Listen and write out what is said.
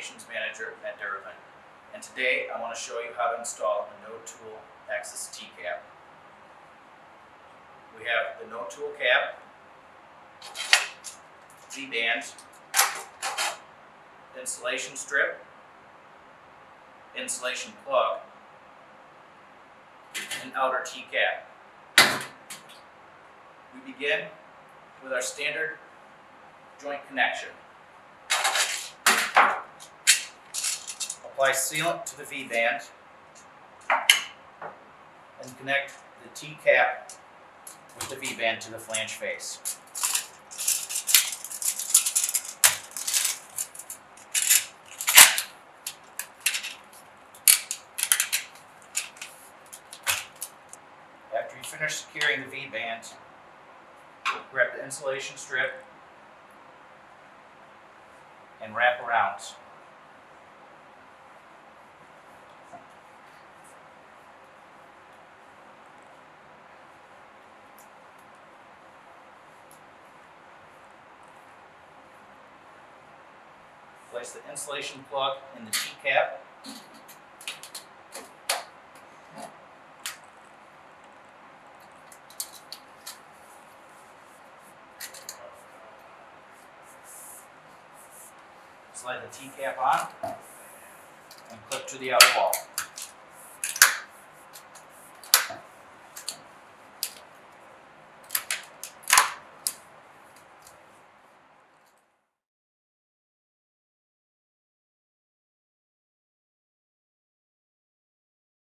Applications Manager at DuraStack, and today I want to show you how to install the Node Tool Access T-Cap. We have the Node Tool Cap, V-band, installation strip, installation plug, and outer T-cap. We begin with our standard joint connection. Apply sealant to the V-band and connect the T-cap with the V-band to the flange face. After you finish securing the V-band, grab the insulation strip and wrap around. Place the insulation plug in the T-cap. Slide the T-cap on and clip to the outer wall.